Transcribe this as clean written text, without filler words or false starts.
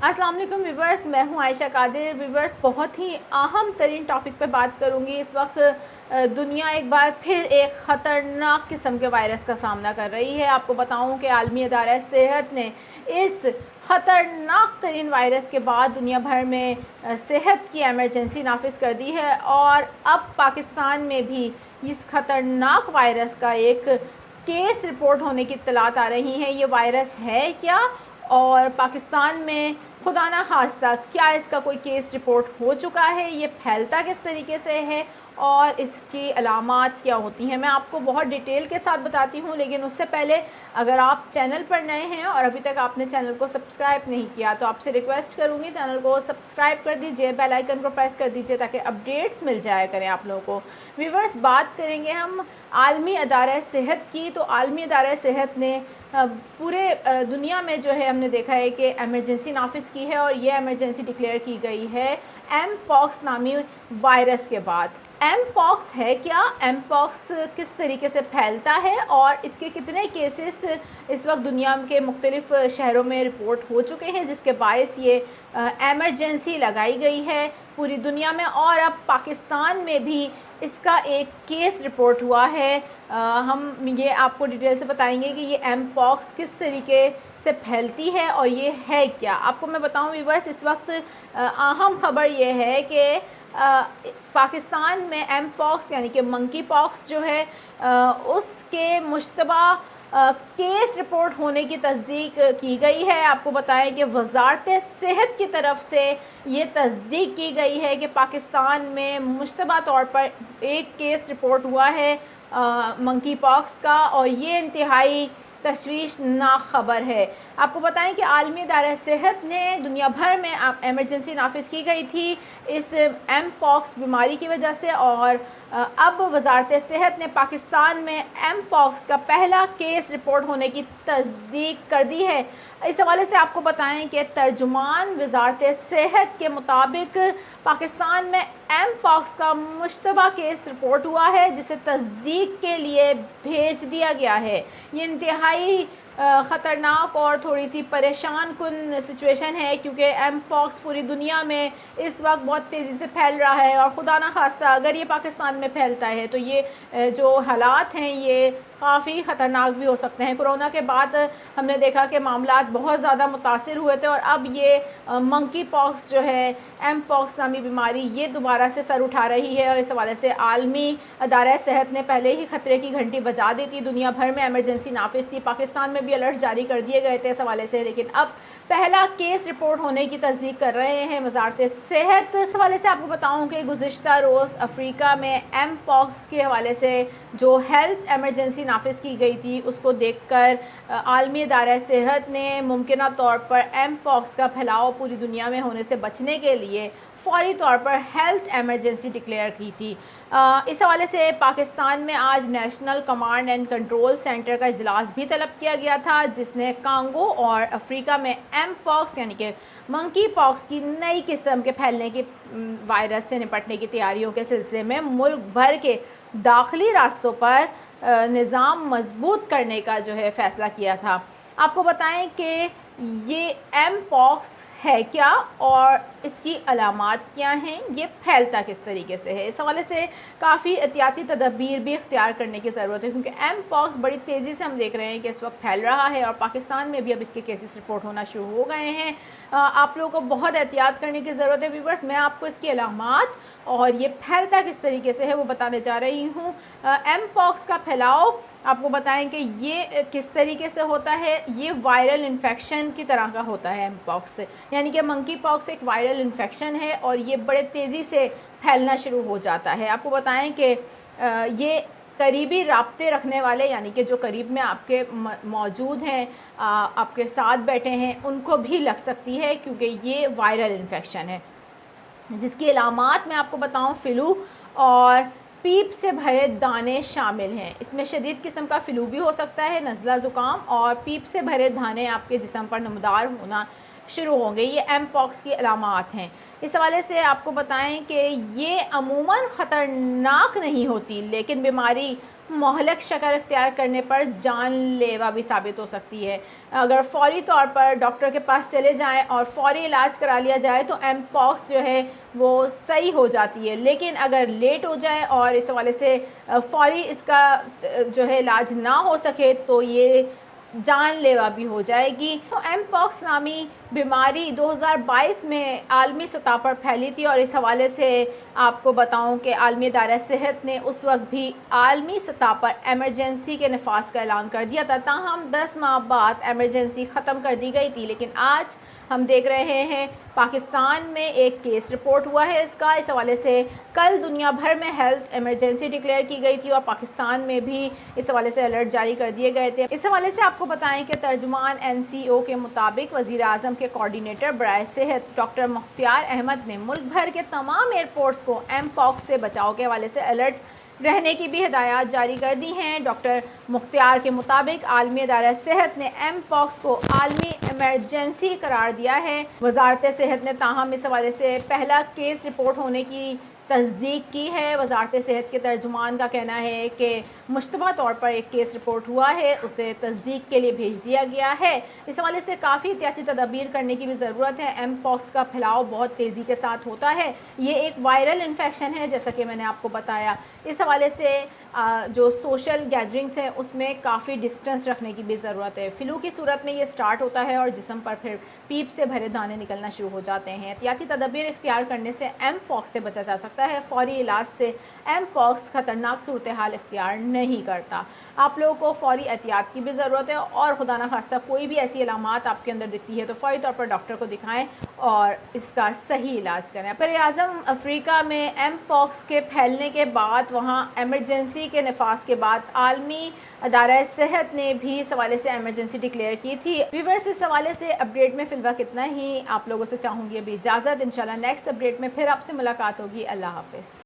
अस्सलाम वालेकुम व्यूवर्स, मैं हूं आयशा कादिर। व्यूवर्स, बहुत ही अहम तरीन टॉपिक पे बात करूंगी। इस वक्त दुनिया एक बार फिर एक ख़तरनाक किस्म के वायरस का सामना कर रही है। आपको बताऊं कि आलमी अदारा सेहत ने इस ख़तरनाक तरीन वायरस के बाद दुनिया भर में सेहत की एमरजेंसी नाफिज कर दी है और अब पाकिस्तान में भी इस ख़तरनाक वायरस का एक केस रिपोर्ट होने की इत्तलात आ रही हैं। ये वायरस है क्या, और पाकिस्तान में खुदा ना खास्ता क्या इसका कोई केस रिपोर्ट हो चुका है, ये फैलता किस तरीके से है और इसकी अलामात क्या होती हैं, मैं आपको बहुत डिटेल के साथ बताती हूँ। लेकिन उससे पहले अगर आप चैनल पर नए हैं और अभी तक आपने चैनल को सब्सक्राइब नहीं किया तो आपसे रिक्वेस्ट करूँगी चैनल को सब्सक्राइब कर दीजिए, बेल आइकन को प्रेस कर दीजिए ताकि अपडेट्स मिल जाया करें आप लोगों को। व्यूवर्स, बात करेंगे हम आलमी अदारा सेहत की। तो आलमी अदारा सेहत ने पूरे दुनिया में जो है हमने देखा है कि एमरजेंसी नाफिज की है और ये एमरजेंसी डिक्लेयर की गई है एम पॉक्स नामी वायरस के बाद। एम पॉक्स है क्या, एम पॉक्स किस तरीके से फैलता है और इसके कितने केसेस इस वक्त दुनिया के मुख्तलिफ़ शहरों में रिपोर्ट हो चुके हैं, जिसके बायस ये एमरजेंसी लगाई गई है पूरी दुनिया में। और अब पाकिस्तान में भी इसका एक केस रिपोर्ट हुआ है। हम ये आपको डिटेल से बताएंगे कि ये एम पॉक्स किस तरीके से फैलती है और ये है क्या। आपको मैं बताऊं व्यूवर्स, इस वक्त अहम खबर ये है कि पाकिस्तान में एम पॉक्स यानी कि मंकी पॉक्स जो है उसके मुश्तबा केस रिपोर्ट होने की तस्दीक की गई है। आपको बताएं कि वजारत सेहत की तरफ से ये तस्दीक की गई है कि पाकिस्तान में मुश्तबा तौर पर एक केस रिपोर्ट हुआ है मंकी पॉक्स का, और ये इंतहाई तशवीशनाक ख़बर है। आपको बताएं कि आलमी अदारा सेहत ने दुनिया भर में एमरजेंसी नाफिज की गई थी इस एम पॉक्स बीमारी की वजह से, और अब वजारत सेहत ने पाकिस्तान में एम पॉक्स का पहला केस रिपोर्ट होने की तस्दीक कर दी है। इस हवाले से आपको बताएं कि तर्जुमान वजारत सेहत के मुताबिक पाकिस्तान में एम पॉक्स का मुश्तबा केस रिपोर्ट हुआ है जिसे तस्दीक के लिए भेज दिया गया है। ये इंतहाई ख़तरनाक और थोड़ी सी परेशान कुन सिचुएशन है क्योंकि एम पॉक्स पूरी दुनिया में इस वक्त बहुत तेज़ी से फैल रहा है और खुदा ना खास्ता अगर ये पाकिस्तान में फैलता है तो ये जो हालात हैं ये काफ़ी ख़तरनाक भी हो सकते हैं। कोरोना के बाद हमने देखा कि मामलात बहुत ज़्यादा मुतासिर हुए थे और अब ये मंकी पॉक्स जो है एम पॉक्स नामी बीमारी ये दोबारा से सर उठा रही है। और इस हवाले से आलमी अदारा सेहत ने पहले ही ख़तरे की घंटी बजा दी थी, दुनिया भर में एमरजेंसी नाफिज थी, पाकिस्तान में भी अलर्ट जारी कर दिए गए थे इस हवाले से। लेकिन अब पहला केस रिपोर्ट होने की तस्दीक कर रहे हैं वजारत सेहत। इस हवाले से आपको बताऊं कि गुज़िश्ता रोज़ अफ्रीका में एम पॉक्स के हवाले से जो हेल्थ एमरजेंसी नाफिज की गई थी उसको देखकर आलमी अदारा सेहत ने मुमकिन तौर पर एम पॉक्स का फैलाव पूरी दुनिया में होने से बचने के लिए फ़ौरी तौर पर हेल्थ एमरजेंसी डिक्लेयर की थी। इस हवाले से पाकिस्तान में आज national command and control centre का इजलास भी तलब किया गया था जिसने कांगो और अफ्रीका में एम पॉक्स यानी कि मंकी पॉक्स की नई किस्म के फैलने की वायरस से निपटने की तैयारियों के सिलसिले में मुल्क भर के दाखिली रास्तों पर निज़ाम मजबूत करने का जो है फ़ैसला किया था। आपको बताएं कि ये एम पॉक्स है क्या और इसकी अलामात क्या हैं, ये फैलता किस तरीके से है। इस हवाले से काफ़ी एहतियाती तदबीर भी इख्तियार करने की ज़रूरत है क्योंकि एम पॉक्स बड़ी तेज़ी से हम देख रहे हैं कि इस वक्त फैल रहा है और पाकिस्तान में भी अब इसके केसेस रिपोर्ट होना शुरू हो गए हैं। आप लोगों को बहुत एहतियात करने की ज़रूरत है व्यूवर्स। मैं आपको इसकी अलामात और ये फैलता किस तरीके से है वो बताने जा रही हूँ। एम पॉक्स का फैलाव आपको बताएं कि ये किस तरीके से होता है। ये वायरल इन्फेक्शन की तरह का होता है एम पॉक्स, यानी कि मंकी पॉक्स एक वायरल इन्फेक्शन है और ये बड़े तेज़ी से फैलना शुरू हो जाता है। आपको बताएं कि ये करीबी राब्ते रखने वाले यानी कि जो करीब में आपके मौजूद हैं, आपके साथ बैठे हैं, उनको भी लग सकती है क्योंकि ये वायरल इन्फेक्शन है जिसकी अलामात मैं आपको बताऊं फ्लू और पीप से भरे दाने शामिल हैं। इसमें शदीद किस्म का फ्लू भी हो सकता है, नज़ला ज़ुकाम, और पीप से भरे दाने आपके जिस्म पर नमदार होना शुरू होंगे। ये एम पॉक्स की अलामात हैं। इस हवाले से आपको बताएं कि ये अमूमन ख़तरनाक नहीं होती लेकिन बीमारी مہلک شکل اختیار کرنے پر جان لیوا بھی ثابت ہو سکتی ہے۔ اگر فوری طور پر ڈاکٹر کے پاس چلے جائیں اور فوری علاج کرا لیا جائے تو ایم پاکس جو ہے وہ صحیح ہو جاتی ہے، لیکن اگر لیٹ ہو جائے اور اس حوالے سے فوری اس کا جو ہے علاج نہ ہو سکے تو یہ جان لیوا بھی ہو جائے گی۔ ایم پاکس نامی بیماری 2022 میں عالمی سطح پر پھیلی تھی، اور اس حوالے سے آپ کو بتاؤں کہ عالمی ادارہ صحت نے اس وقت بھی عالمی سطح پر ایمرجنسی کے نفاذ کا اعلان کر دیا تھا، تاہم 10 ماہ بعد ایمرجنسی ختم کر دی گئی تھی۔ لیکن آج ہم دیکھ رہے ہیں پاکستان میں ایک کیس رپورٹ ہوا ہے اس کا۔ اس حوالے سے کل دنیا بھر میں ہیلتھ ایمرجنسی ڈکلیئر کی گئی تھی، اور پاکستان میں بھی اس حوالے سے الرٹ جاری کر دیے گئے تھے۔ اس حوالے سے آپ کو بتائیں کہ ترجمان NCO کے مطابق وزیر اعظم کے کوارڈینیٹر برائے صحت ڈاکٹر مختار احمد نے ملک بھر کے تمام ایئرپورٹس کو ایم پاکس سے بچاؤ کے حوالے سے الرٹ رہنے کی بھی ہدایات جاری کر دی ہیں۔ ڈاکٹر مختار کے مطابق عالمی ادارہ صحت نے ایم پاکس کو عالمی ایمرجنسی قرار دیا ہے۔ وزارت صحت نے تاہم اس حوالے سے پہلا کیس رپورٹ ہونے کی تصدیق کی ہے۔ وزارت صحت کے ترجمان کا کہنا ہے کہ مشتبہ طور پر ایک کیس رپورٹ ہوا ہے، اسے تصدیق کے لیے بھیج دیا گیا ہے۔ اس حوالے سے کافی احتیاطی تدابیر کرنے کی بھی ضرورت ہے۔ ایم پاکس کا پھیلاؤ بہت تیزی کے ساتھ ہوتا ہے، یہ ایک وائرل انفیکشن ہے جیسا کہ میں نے آپ کو بتایا۔ اس حوالے سے جو سوشل گیدرنگز ہیں اس میں کافی ڈسٹنس رکھنے کی بھی ضرورت ہے۔ فلو کی صورت میں یہ سٹارٹ ہوتا ہے اور جسم پر پھر پیپ سے بھرے دانے نکلنا شروع ہو جاتے ہیں۔ احتیاطی تدابیر اختیار کرنے سے ایم پاکس سے بچا جا سکتا ہے۔ فوری علاج سے ایم پاکس خطرناک صورتحال اختیار نہیں کرتا۔ آپ لوگوں کو فوری احتیاط کی بھی ضرورت ہے، اور خدا نخواستہ کوئی بھی ایسی علامات آپ کے اندر دکھتی ہے تو فوری طور پر ڈاکٹر کو دکھائیں اور اس کا صحیح علاج کریں۔ براعظم افریقہ میں ایم پاکس کے پھیلنے کے بعد وہاں ایمرجنسی کے نفاذ کے بعد عالمی ادارہ صحت نے بھی اس حوالے سے ایمرجنسی ڈکلیئر کی تھی۔ ویورز اس حوالے سے اپڈیٹ میں فی الوقت اتنا ہی۔ آپ لوگوں سے چاہوں گی ابھی اجازت، انشاءاللہ نیکسٹ اپڈیٹ میں پھر آپ سے ملاقات ہوگی۔ اللہ حافظ۔